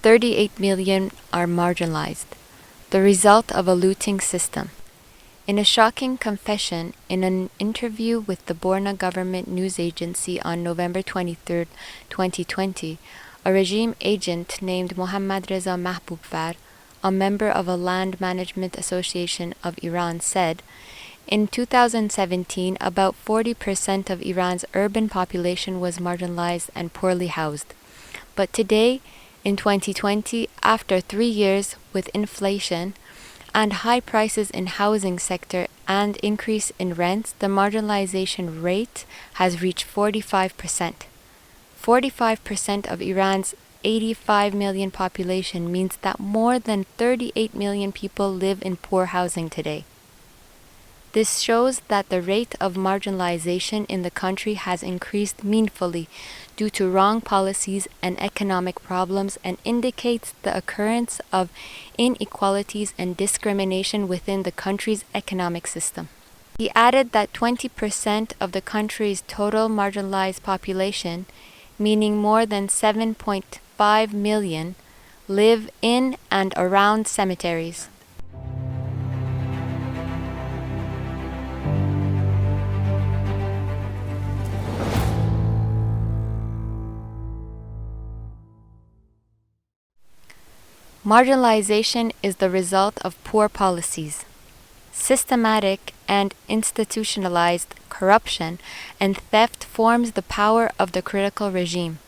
38 million are marginalized, the result of a looting system. In a shocking confession in an interview with the Borno government news agency on November 23, 2020, a regime agent named Mohammad Reza Mahboubfar, a member of a land management association of Iran, said, in 2017, about 40% of Iran's urban population was marginalized and poorly housed. But today, in 2020, after 3 years with inflation and high prices in housing sector and increase in rents, the marginalization rate has reached 45%. 45% of Iran's 85 million population means that more than 38 million people live in poor housing today. This shows that the rate of marginalization in the country has increased meaningfully due to wrong policies and economic problems and indicates the occurrence of inequalities and discrimination within the country's economic system. He added that 20% of the country's total marginalized population, meaning more than 7.5 million, live in and around cemeteries. Marginalization is the result of poor policies. Systematic and institutionalized corruption and theft forms the power of the critical regime.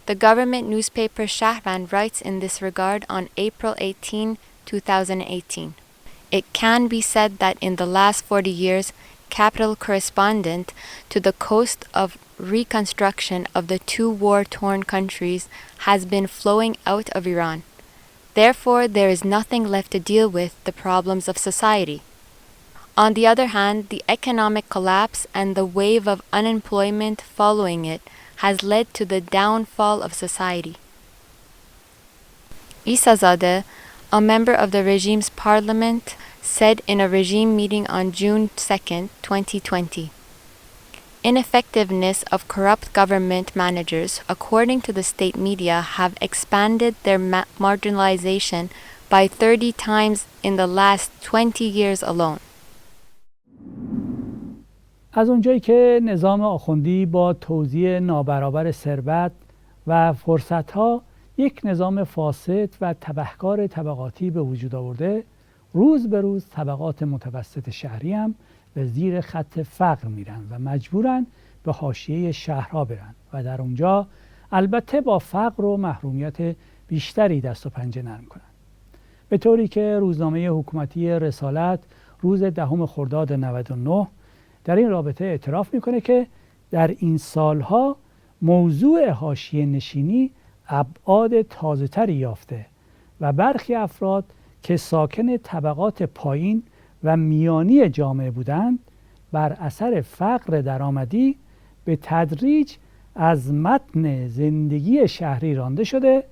The government newspaper Shahran writes in this regard on April 18, 2018. It can be said that in the last 40 years, capital correspondent to the cost of reconstruction of the two war-torn countries has been flowing out of Iran. Therefore, there is nothing left to deal with the problems of society. On the other hand, the economic collapse and the wave of unemployment following it has led to the downfall of society. Isazadeh, a member of the regime's parliament, said in a regime meeting on June 2, 2020, ineffectiveness of corrupt government managers, according to the state media, have expanded their marginalization by 30 times in the last 20 years alone. از اونجایی که نظام آخوندی با توزیع نابرابر ثروت و فرصتها یک نظام فاسد و تبهکار طبقاتی به وجود آورده، روز به روز طبقات متوسط شهری هم به زیر خط فقر میرن و مجبورن به حاشیه شهرها برن و در اونجا البته با فقر و محرومیت بیشتری دست و پنجه نرم کنن. به طوری که روزنامه حکومتی رسالت روز 10 خرداد 99 در این رابطه اعتراف میکنه که در این سالها موضوع حاشیه نشینی ابعاد تازه‌تری یافته و برخی افراد که ساکن طبقات پایین و میانی جامعه بودند بر اثر فقر درآمدی به تدریج از متن زندگی شهری رانده شده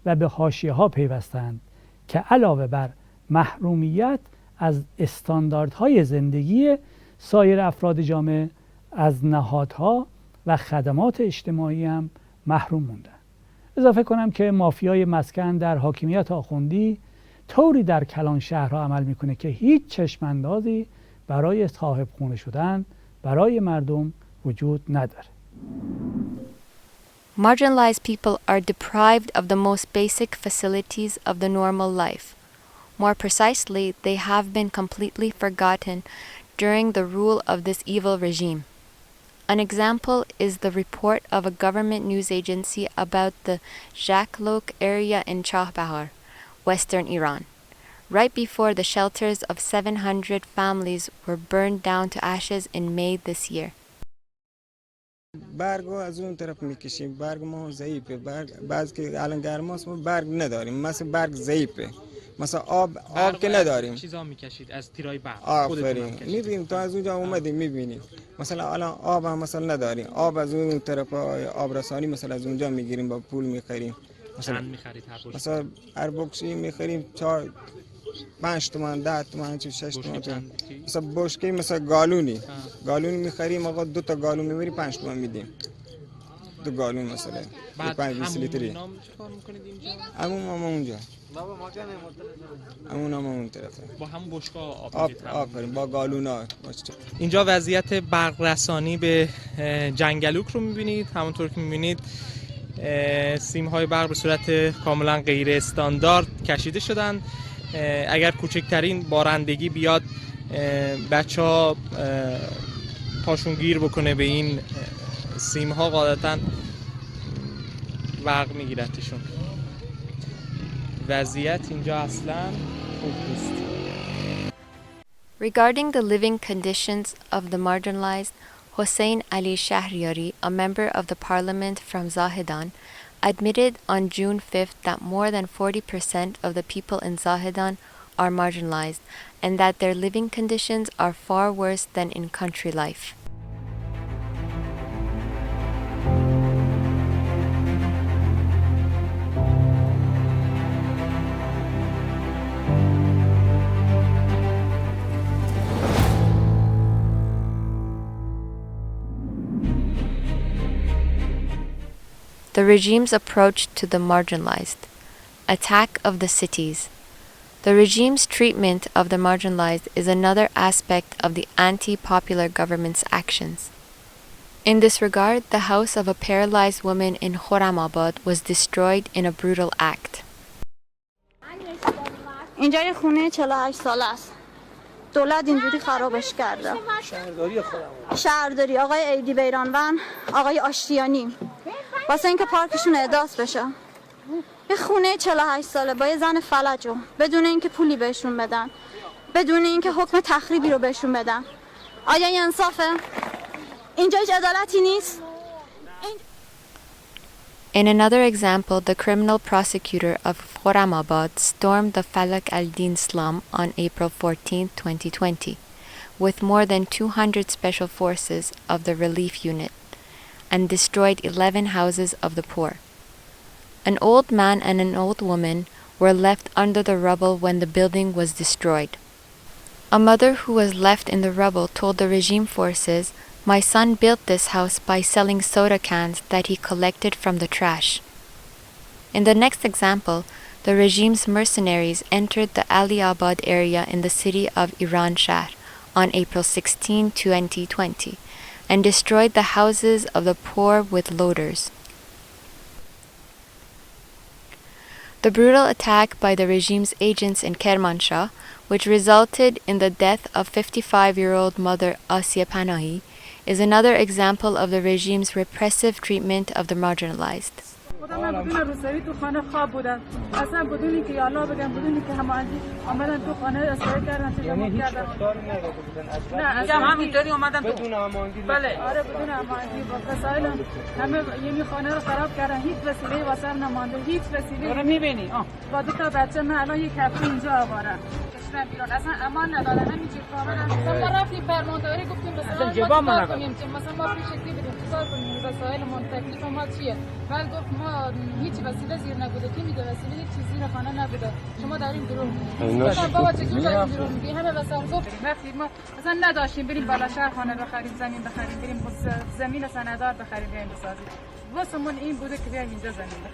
و به حاشیه‌ها پیوستند که علاوه بر محرومیت از استانداردهای زندگی سایر افراد جامعه از نهادها و خدمات اجتماعی هم محروم موندند. اضافه کنم که مافیای مسکن در حاکمیت آخوندی طوری در کلان شهرها عمل میکنه که هیچ چشماندازی برای صاحب خونه شدن برای مردم وجود نداره. Marginalized people are deprived of the most basic facilities of the normal life. More precisely, they have been completely forgotten during the rule of this evil regime. An example is the report of a government news agency about the Jaklok area in Chahbahar, western Iran, right before the shelters of 700 families were burned down to ashes in May this year. برگ از اون طرف میکشیم، برگ ما ضعیفه، بعضی که الان گرماست ما برگ نداریم، مثلا برگ ضعیفه، مثلا آب که نداریم. چیزا میکشید از تیرای برق. آفرین میبینیم تا از اونجا اومدیم میبینیم. مثلا الان آب هم مثلا نداریم، آب از اون طرف آبرسانی مثلا از اونجا میگیریم با پول میخریم. مثلا میخرید هر بخش؟ مثلا هر بخشی میخریم 5 تومن 10 تومن 6 تومن. مثلا بشکه مثلا گالونی میخریم، آقا 2 تا گالون میبری 5 تومن میدیم. دو گالون مثلا بعد 5 لیتری. اینا چیکار میکنید اینجا؟ همون اونجا. همون اون طرفه. با هم بشکاه آب آب میگیرید. آفرین با گالونا. اینجا وضعیت برق رسانی به جنگلوک رو میبینید. همونطور که میبینید سیم‌های برق به صورت کاملا غیر استاندارد کشیده شدن. اگر کوچکترین بارندگی بیاد بچه‌ها پاشون گیر بکنه به این سیم‌ها قاعدتاً برق میگیرتشون. وضعیت اینجا اصلاً خوب نیست. Regarding the living conditions of the marginalized, Hossein Ali Shahriari, a member of the parliament from Zahedan, admitted on June 5th that more than 40% of the people in Zahedan are marginalized and that their living conditions are far worse than in country life. The regime's approach to the marginalized. Attack of the cities. The regime's treatment of the marginalized is another aspect of the anti-popular government's actions. In this regard, the house of a paralyzed woman in Khorramabad was destroyed in a brutal act. اینجا یه خونه 48 ساله است. دولت اینجوری خرابش کرده. شهرداری آقای ایدی بیرانوند، آقای آشتیانی واسه اینکه پارکشون احداث بشه. یه خونه 48 ساله با یه زن فلجو بدون اینکه پولی بهشون بدن، بدون اینکه حکم تخریبی رو بهشون بدن. آیا این انصافه؟ اینجا هیچ عدالتی نیست. In another example, the criminal prosecutor of Khorramabad stormed the Falak al-Din slum on April 14, 2020, with more than 200 special forces of the relief unit, and destroyed 11 houses of the poor. An old man and an old woman were left under the rubble when the building was destroyed. A mother who was left in the rubble told the regime forces, "My son built this house by selling soda cans that he collected from the trash." In the next example, the regime's mercenaries entered the Aliabad area in the city of Iranshahr on April 16, 2020, and destroyed the houses of the poor with loaders. The brutal attack by the regime's agents in Kermanshah, which resulted in the death of 55-year-old mother Asiya Panahi, is another example of the regime's repressive treatment of the marginalized. من بدون روسری تو خانه خواب بودم اصلا بدونی که یالا بگم بدونی که هماهنگی آمدن تو خانه اسرائیل کردن تجمع کردن نه میگم همینطوری اومدن بدون هماهنگی بله آره بدون هماهنگی با وسایل همه یعنی خانه رو خراب کردن هیچ وسیله واسه نمونده هیچ وسیله رو میبینی با دو تا بچه من الان یک هفته اینجا آوارم کشیدن بیرون اصلا امان ندادن همینجوری کاملا ما رفتیم فرمانداری گفتیم مثلا ما کنیم که مثلا ما پیش چی بدیم چیکار کنیم وسایل من تکلیف ما چیه ولی گفت ما هیچ وسیله زیر نبوده کی میده وسیله هیچ چیزی زیر خانه نبوده شما دارین دروغ میگید بابا چه دارین دروغ میگی همه وسایل گفت وقتی ما اصلا نداشتیم بریم بالا شهر خانه بخریم زمین بخریم بریم زمین سندار بخریم بیایم بسازیم واسمون این بوده که بیایم اینجا زمین بخریم